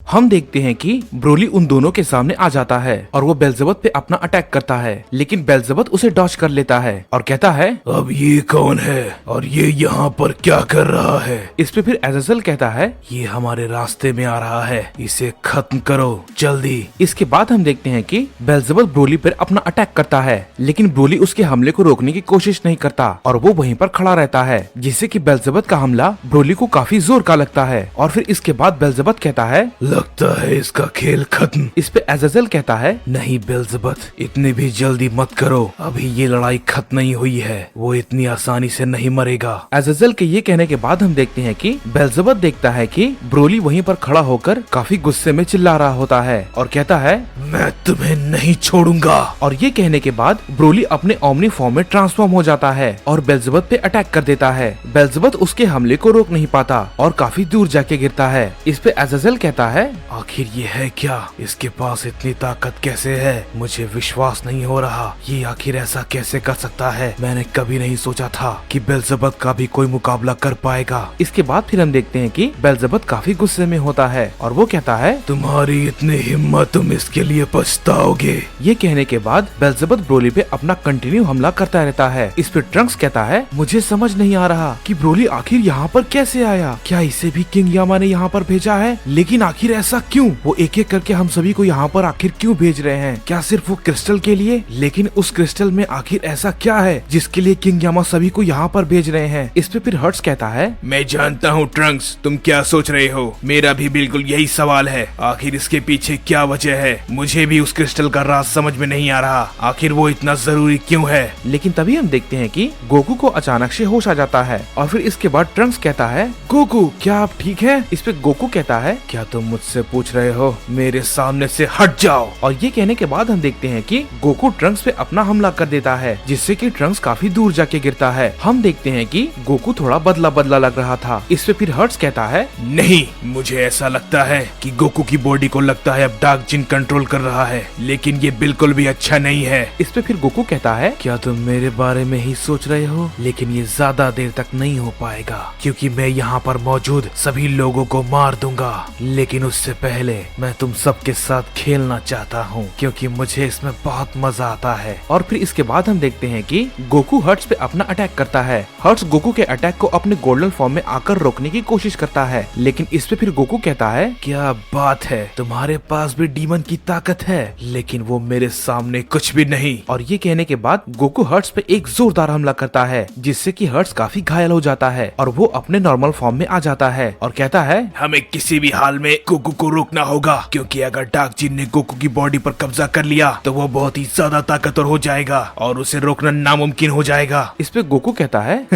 हम देखते हैं कि ब्रोली उन दोनों के सामने आ जाता है और वो बेल्ज़ेबुथ पे अपना अटैक करता है, लेकिन बेल्ज़ेबुथ उसे डॉज कर लेता है और कहता है अब ये कौन है और ये यहाँ पर क्या कर रहा है? इस पे फिर अज़ाज़ेल कहता है ये हमारे रास्ते में आ रहा है, इसे खत्म करो जल्दी। इसके बाद हम देखते हैं कि बेल्ज़ेबुथ ब्रोली पर अपना अटैक करता है, लेकिन ब्रोली उसके हमले को रोकने की कोशिश नहीं करता और वो वहीं पर खड़ा रहता है, जिससे कि बेल्ज़ेबुथ का हमला ब्रोली को काफी जोर का लगता है। और फिर इसके बाद बेल्ज़ेबुथ कहता है लगता है इसका खेल खत्म। इस पे अज़ाज़ेल कहता है नहीं बेल्ज़ेबुथ, इतनी भी जल्दी मत करो, अभी ये लड़ाई खत्म नहीं हुई है, वो इतनी आसानी से नहीं मरेगा। अज़ाज़ेल के ये कहने के बाद हम देखते हैं कि बेल्ज़ेबुथ देखता है कि ब्रोली वहीं पर खड़ा होकर काफी गुस्से में चिल्ला रहा होता है और कहता है मैं तुम्हें नहीं छोड़ूंगा। और ये कहने के बाद ब्रोली अपने ओमनी फॉर्म में ट्रांसफॉर्म हो जाता है और बेल्ज़ेबुथ पे अटैक कर देता है। बेल्ज़ेबुथ उसके हमले को रोक नहीं पाता और काफी दूर जाके गिरता है। इस पे अज़ाज़ेल कहता है आखिर ये है क्या? इसके पास इतनी ताकत कैसे है? मुझे विश्वास नहीं हो रहा, ये आखिर ऐसा कैसे कर सकता है? मैंने कभी नहीं सोचा था कि बेल्ज़ेबुथ का भी कोई मुकाबला कर पाएगा। इसके बाद फिर हम देखते हैं कि बेल्ज़ेबुथ काफी गुस्से में होता है और वो कहता है तुम्हारी इतनी हिम्मत, तुम इसके लिए पछताओगे। ये कहने के बाद बेल्ज़ेबुथ ब्रोली पे अपना कंटिन्यू हमला करता रहता है। इस पे ट्रंक्स कहता है मुझे समझ नहीं आ रहा कि ब्रोली आखिर यहाँ पर कैसे आया, क्या इसे भी किंग यामा ने यहाँ पर भेजा है? लेकिन आखिर ऐसा क्यों? वो एक एक करके हम सभी को यहाँ पर आखिर क्यों भेज रहे हैं? क्या सिर्फ वो क्रिस्टल के लिए? लेकिन उस क्रिस्टल में आखिर ऐसा क्या है जिसके लिए किंग यामा सभी को यहाँ पर भेज रहे हैं? इस पे फिर हर्ट्स कहता है मैं जानता हूँ ट्रंक्स, तुम क्या सोच रहे हो, मेरा भी बिल्कुल यही सवाल है, आखिर इसके पीछे क्या वजह है? मुझे भी उस क्रिस्टल का राज समझ में नहीं आ रहा, आखिर वो इतना जरूरी क्यों है? लेकिन तभी हम देखते हैं कि गोकू को अचानक से होश आ जाता है और फिर इसके बाद ट्रंक्स कहता है गोकू क्या आप ठीक हैं? इस पे गोकू कहता है क्या तुम मुझसे पूछ रहे हो? मेरे सामने से हट जाओ। और ये कहने के बाद हम देखते हैं कि गोकू ट्रंक्स पे अपना हमला कर देता है, जिससे कि ट्रंक्स काफी दूर जाके गिरता है। हम देखते हैं कि गोकू थोड़ा बदला बदला लग रहा था। इस पे फिर हर्ट्स कहता है नहीं, मुझे ऐसा लगता है कि गोकू की बॉडी को लगता है अब डार्क जिन कंट्रोल कर रहा है, लेकिन ये बिल्कुल भी अच्छा नहीं है। इस पे फिर गोकू कहता है क्या तुम मेरे बारे में ही सोच रहे हो? लेकिन ये ज्यादा देर तक नहीं हो पाएगा, क्योंकि मैं यहाँ पर मौजूद सभी लोगों को मार दूंगा। लेकिन उससे पहले मैं तुम सबके साथ खेलना चाहता हूँ, क्योंकि मुझे इसमें बहुत मजा आता है। और फिर इसके बाद हम देखते हैं कि गोकू हर्ट्स पे अपना अटैक करता है। हर्ट्स गोकू के अटैक को अपने गोल्डन फॉर्म में आकर रोकने की कोशिश करता है, लेकिन इस पे फिर गोकू कहता है क्या बात है, तुम्हारे पास भी डीमन की ताकत है, लेकिन वो मेरे सामने कुछ भी नहीं। और ये कहने के बाद गोकू हर्ट्स पे एक जोरदार हमला करता है, जिससे कि हर्ट्स काफी घायल हो जाता है और वो अपने नॉर्मल फॉर्म में आ जाता है और कहता है हमें किसी भी हाल में गोकू को रोकना होगा, क्योंकि अगर डार्क जिन ने गोकू की बॉडी पर कब्जा कर लिया तो वो बहुत ही ज्यादा ताकतवर हो जाएगा और उसे रोकना नामुमकिन हो जाएगा। इस पे गोकू कहता है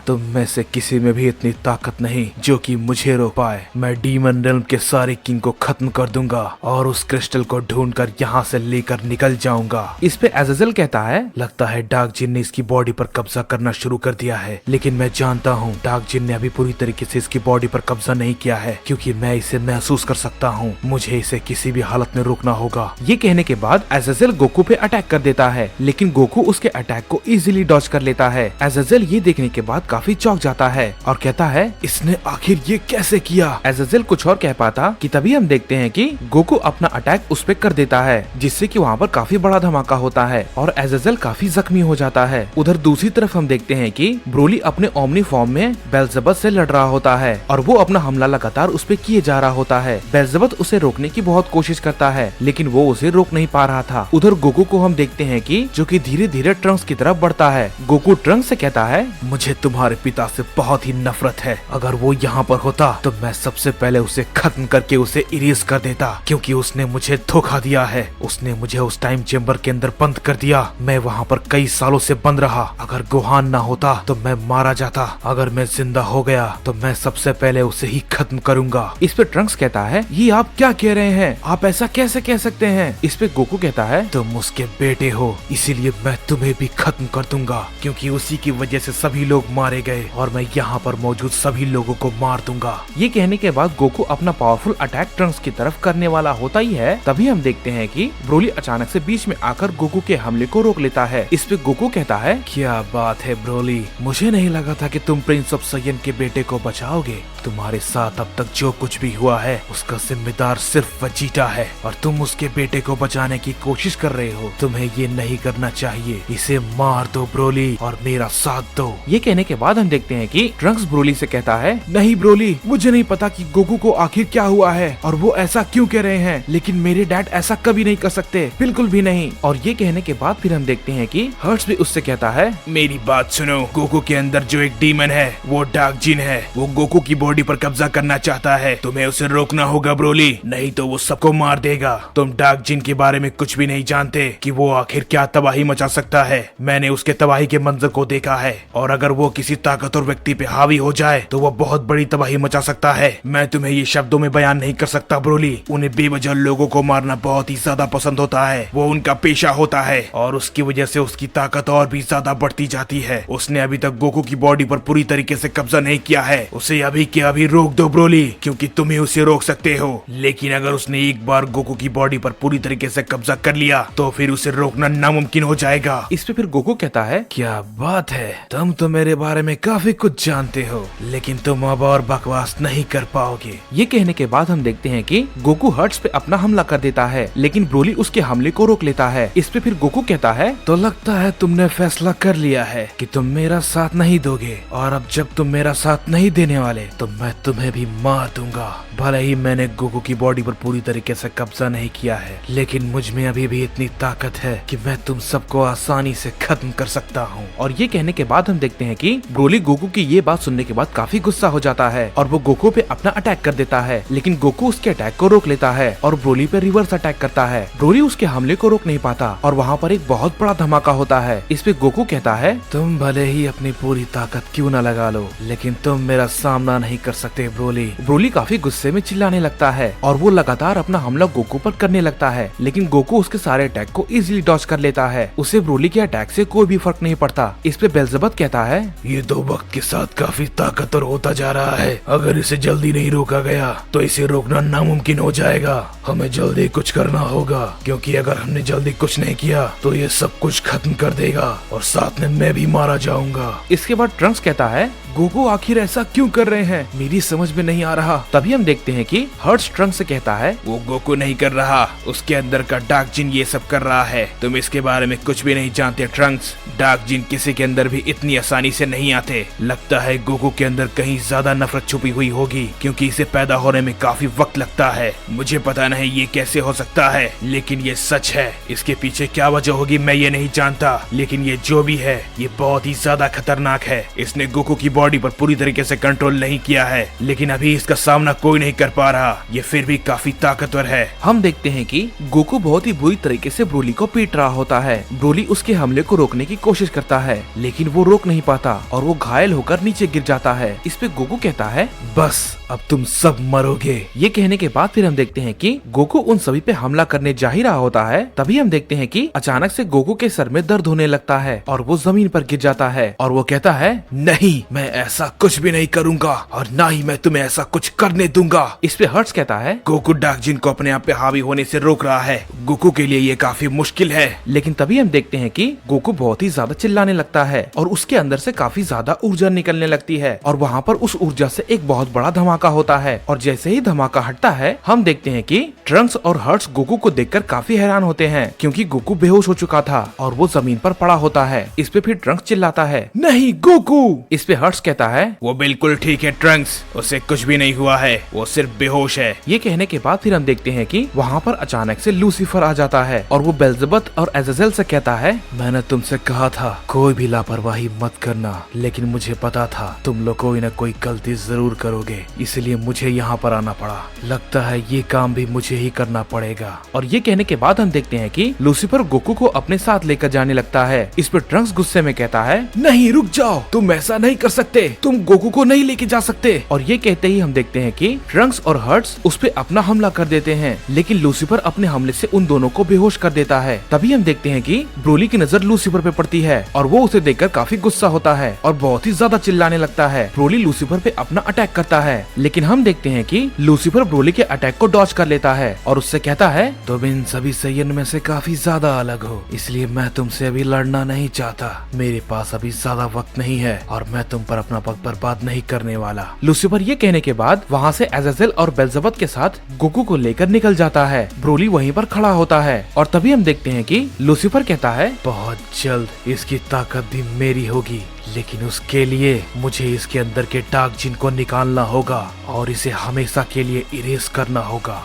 तुम में से किसी में भी इतनी ताकत नहीं जो कि मुझे रोक पाए। मैं डीमन रेल्म के सारे किंग को खत्म कर दूंगा और उस क्रिस्टल को ढूंढकर यहाँ से लेकर निकल जाऊंगा। इस पे अज़ाज़ेल कहता है लगता है डार्क जिन ने इसकी बॉडी पर कब्जा करना शुरू कर दिया है, लेकिन मैं जानता हूँ डार्क जिन ने अभी पूरी तरीके से इसकी बॉडी पर कब्जा नहीं किया है, क्योंकि मैं इसे महसूस कर सकता हूँ। मुझे इसे किसी भी हालत में रोकना होगा। ये कहने के बाद अज़ाज़ेल गोकू पे अटैक कर देता है, लेकिन गोकू उसके अटैक को इजीली डॉज कर लेता है। अज़ाज़ेल ये देखने के बाद काफी चौंक जाता है और कहता है इसने आखिर ये कैसे किया? अज़ाज़ेल कुछ और कह पाता कि तभी हम देखते हैं कि गोकू अपना अटैक उस पे कर देता है, जिससे कि वहाँ पर काफी बड़ा धमाका होता है और अज़ाज़ेल काफी जख्मी हो जाता है। उधर दूसरी तरफ हम देखते हैं कि ब्रोली अपने ओमनी फॉर्म में बेल्ज़ेबुथ से लड़ रहा होता है और वो अपना हमला लगातार उस पे किए जा रहा होता है। बेल्ज़ेबुथ उसे रोकने की बहुत कोशिश करता है, लेकिन वो उसे रोक नहीं पा रहा था। उधर गोकू को हम देखते हैं कि जो कि धीरे धीरे ट्रंक्स की तरफ बढ़ता है। गोकू ट्रंक्स से कहता है मुझे तुम्हारे पिता से बहुत ही नफरत है, अगर वो यहाँ पर होता तो मैं सबसे पहले उसे खत्म करके उसे इरेज कर देता, क्योंकि उसने मुझे धोखा दिया है। उसने मुझे उस टाइम चेम्बर के अंदर बंद कर दिया, मैं वहाँ पर कई सालों से बंद रहा। अगर गोहान ना होता तो मैं मारा जाता, अगर मैं जिंदा हो गया तो मैं सबसे पहले उसे ही खत्म करूंगा। इस पे ट्रंक्स कहता है ये आप क्या कह रहे हैं, आप ऐसा कैसे कह सकते हैं? इस पे गोकू कहता है तुम उसके बेटे हो, इसीलिए मैं तुम्हें भी खत्म कर दूंगा, क्योंकि उसी की वजह से सभी लोग मारे गए और मैं यहाँ पर मौजूद सभी लोगों को मार दूंगा। ये कहने के बाद गोकू अपना पावरफुल अटैक ट्रंक्स की तरफ करने वाला होता ही है, तभी हम देखते हैं कि ब्रोली अचानक से बीच में आकर गोकू के हमले को रोक लेता है। इस पे गोकू कहता है क्या बात है ब्रोली, मुझे नहीं लगा था कि तुम प्रिंस ऑफ साइयन के बेटे को बचाओगे। तुम्हारे साथ अब तक जो कुछ भी हुआ है उसका जिम्मेदार सिर्फ वेजिटा है और तुम उसके बेटे को बचाने की कोशिश कर रहे हो। तुम्हें ये नहीं करना चाहिए। इसे मार दो ब्रोली और मेरा साथ दो। ये कहने के बाद हम देखते हैं कि ट्रंक्स ब्रोली से कहता है, नहीं ब्रोली, मुझे नहीं पता कि गोकू को आखिर क्या हुआ है और वो ऐसा क्यों कह रहे हैं, लेकिन मेरे डैड ऐसा कभी नहीं कर सकते, बिल्कुल भी नहीं। और ये कहने के बाद फिर हम देखते हैं कि हर्ट्स भी उससे कहता है, मेरी बात सुनो, गोकू के अंदर जो एक डीमन है वो डार्क जिन है। वो गोकू की बॉडी पर कब्जा करना चाहता है। तुम्हें उसे रोकना होगा ब्रोली, नहीं तो वो सबको मार देगा। तुम डार्क जिन के बारे में कुछ भी नहीं जानते कि वो आखिर क्या तबाही मचा सकता है। मैंने उसके तबाही के मंजर को देखा है और अगर वो किसी ताकतवर व्यक्ति पे हावी हो जाए तो वो बहुत बड़ी तबाही मचा सकता है। मैं तुम्हें ये शब्दों में बयान नहीं कर सकता ब्रोली। उन्हें बेवजह लोगों को मारना बहुत ही ज्यादा पसंद होता है। वो उनका पेशा होता है और उसकी वजह से उसकी ताकत और भी ज्यादा बढ़ती जाती है। उसने अभी तक गोकू की बॉडी पर पूरी तरीके से कब्जा नहीं किया है। उसे अभी के अभी रोक दो ब्रोली, क्योंकि तुम ही उसे रोक सकते हो। लेकिन अगर उसने एक बार गोकू की बॉडी पर पूरी तरीके से कब्जा कर लिया तो फिर उसे रोकना नामुमकिन हो जाएगा। इस पे फिर गोकू कहता है, क्या बात है, तुम तो मेरे बारे में काफी कुछ जानते हो, लेकिन तुम अब और बकवास नहीं कर पाओगे। ये कहने के बाद हम देखते हैं कि गोकू हर्ट्स पे अपना हमला कर देता है, लेकिन ब्रोली उसके हमले को रोक लेता है। इस पे फिर गोकू कहता है, तो लगता है तुमने फैसला कर लिया है कि तुम मेरा साथ नहीं दोगे, और अब जब तुम मेरा साथ नहीं देने वाले तो मैं तुम्हें भी मार दूंगा। भले ही मैंने गोकू की बॉडी पर पूरी तरीके से कब्जा नहीं किया है, लेकिन मुझ में अभी भी इतनी ताकत है कि मैं तुम सबको आसानी से खत्म कर सकता हूँ। और ये कहने के बाद हम देखते हैं कि ब्रोली गोकू की ये बात सुनने के बाद काफी गुस्सा हो जाता है और वो गोकू पे अपना अटैक कर देता है, लेकिन गोकू उसके अटैक को रोक लेता है और ब्रोली पे रिवर्स अटैक करता है। ब्रोली उसके हमले को रोक नहीं पाता और वहाँ पर एक बहुत बड़ा धमाका होता है। इस पे गोकू कहता है, तुम भले ही अपनी पूरी ताकत क्यों न लगा लो, लेकिन तुम मेरा सामना नहीं कर सकते ब्रोली। ब्रोली काफी गुस्से में चिल्लाने लगता है और वो लगातार अपना हमला गोकू पर करने लगता है, लेकिन गोकू उसके सारे अटैक को इजीली डॉज कर लेता है। उसे ब्रोली के अटैक से कोई भी फर्क नहीं पड़ता। इस पे बेल्ज़ेबथ कहता है, ये तो वक्त के साथ काफी ताकतवर होता जा रहा है। अगर इसे जल्दी नहीं रोका गया तो इसे रोकना नामुमकिन हो जाएगा। हमें जल्दी कुछ करना होगा, क्योंकि अगर हमने जल्दी कुछ नहीं किया तो ये सब कुछ खत्म कर देगा और साथ में मैं भी मारा जाऊंगा। इसके बाद ट्रंक्स कहता है, गोकू आखिर ऐसा क्यों कर रहे हैं, मेरी समझ में नहीं आ रहा। तभी हम देखते हैं कि हर्ट्स ट्रंक्स से कहता है, वो गोकू नहीं कर रहा, उसके अंदर का डार्क जिन ये सब कर रहा है। तुम इसके बारे में कुछ भी नहीं जानते ट्रंक्स। डार्क जिन किसी के अंदर भी इतनी आसानी से नहीं आते। लगता है गोकू के अंदर कहीं ज्यादा नफरत छुपी हुई होगी, क्योंकि इसे पैदा होने में काफी वक्त लगता है। मुझे पता नहीं ये कैसे हो सकता है, लेकिन ये सच है। इसके पीछे क्या वजह होगी मैं ये नहीं जानता, लेकिन ये जो भी है ये बहुत ही ज्यादा खतरनाक है। इसने गोकू की बॉडी पर पूरी तरीके से कंट्रोल नहीं किया है, लेकिन अभी इसका सामना कोई नहीं कर पा रहा। ये फिर भी काफी ताकतवर है। हम देखते हैं कि गोकू बहुत ही बुरी तरीके से ब्रोली को पीट रहा होता है। ब्रोली उसके हमले को रोकने की कोशिश करता है, लेकिन वो रोक नहीं पाता और वो घायल होकर नीचे गिर जाता है। इस पे गोकू कहता है, बस अब तुम सब मरोगे। ये कहने के बाद फिर हम देखते हैं कि गोकू उन सभी पे हमला करने जा ही रहा होता है। तभी हम देखते हैं कि अचानक से गोकू के सर में दर्द होने लगता है और वो जमीन पर गिर जाता है और वो कहता है, नहीं, मैं ऐसा कुछ भी नहीं करूंगा और ना ही मैं तुम्हें ऐसा कुछ करने दूंगा। इस पे हर्ट्स कहता है, गोकू डार्क जिन को अपने आप पे हावी होने से रोक रहा है। गोकू के लिए ये काफी मुश्किल है। लेकिन तभी हम देखते हैं कि गोकू बहुत ही ज्यादा चिल्लाने लगता है और उसके अंदर से काफी ज्यादा ऊर्जा निकलने लगती है और वहाँ पर उस ऊर्जा से एक बहुत बड़ा धमाका होता है। और जैसे ही धमाका हटता है हम देखते हैं कि ट्रंक्स और हर्ट्स गोकू को देखकर काफी हैरान होते हैं, क्योंकि गोकू बेहोश हो चुका था और वो जमीन पर पड़ा होता है। इस पे फिर ट्रंक्स चिल्लाता है, नहीं गोकू। इस पे हर्ट्स कहता है, वो बिल्कुल ठीक है ट्रंक्स, उसे कुछ भी नहीं हुआ है, वो सिर्फ बेहोश है। ये कहने के बाद फिर हम देखते हैं कि वहाँ पर अचानक से लूसीफर आ जाता है और वो बेल्ज़ेबथ और अज़ाज़ेल से कहता है, मैंने तुमसे कहा था कोई भी लापरवाही मत करना, लेकिन मुझे पता था तुम लोग कोई न कोई गलती जरूर करोगे, इसलिए मुझे यहाँ पर आना पड़ा। लगता है ये काम भी मुझे ही करना पड़ेगा। और ये कहने के बाद हम देखते हैं कि लूसीफर गोकू को अपने साथ लेकर जाने लगता है। इस पर ट्रंक्स गुस्से में कहता है, नहीं रुक जाओ, तुम ऐसा नहीं कर सकते, तुम गोकू को नहीं लेके जा सकते। और ये कहते ही हम देखते हैं कि ट्रंक्स और हर्ट्स उस पे अपना हमला कर देते हैं, लेकिन लूसीफर अपने हमले से उन दोनों को बेहोश कर देता है। तभी हम देखते हैं कि ब्रोली की नजर लूसीफर पे पड़ती है और वो उसे देखकर काफी गुस्सा होता है और बहुत ही ज्यादा चिल्लाने लगता है। ब्रोली लूसीफर पे अपना अटैक करता है लेकिन हम देखते हैं कि लूसीफर ब्रोली के अटैक को डॉज कर लेता है और उससे कहता है, तुम इन सभी सैयन में से काफी ज्यादा अलग हो, इसलिए मैं तुमसे अभी लड़ना नहीं चाहता। मेरे पास अभी ज्यादा वक्त नहीं है और मैं तुम पर अपना वक्त बर्बाद नहीं करने वाला। लूसीफर ये कहने के बाद वहाँ से अज़ाज़ेल और बेल्ज़ेबथ के साथ गोकू को लेकर निकल जाता है। ब्रोली वहीं पर खड़ा होता है और तभी हम देखते हैं कि लूसीफर कहता है, बहुत जल्द इसकी ताकत भी मेरी होगी, लेकिन उसके लिए मुझे इसके अंदर के डार्क जिन को निकालना होगा और इसे हमेशा के लिए इरेज करना होगा।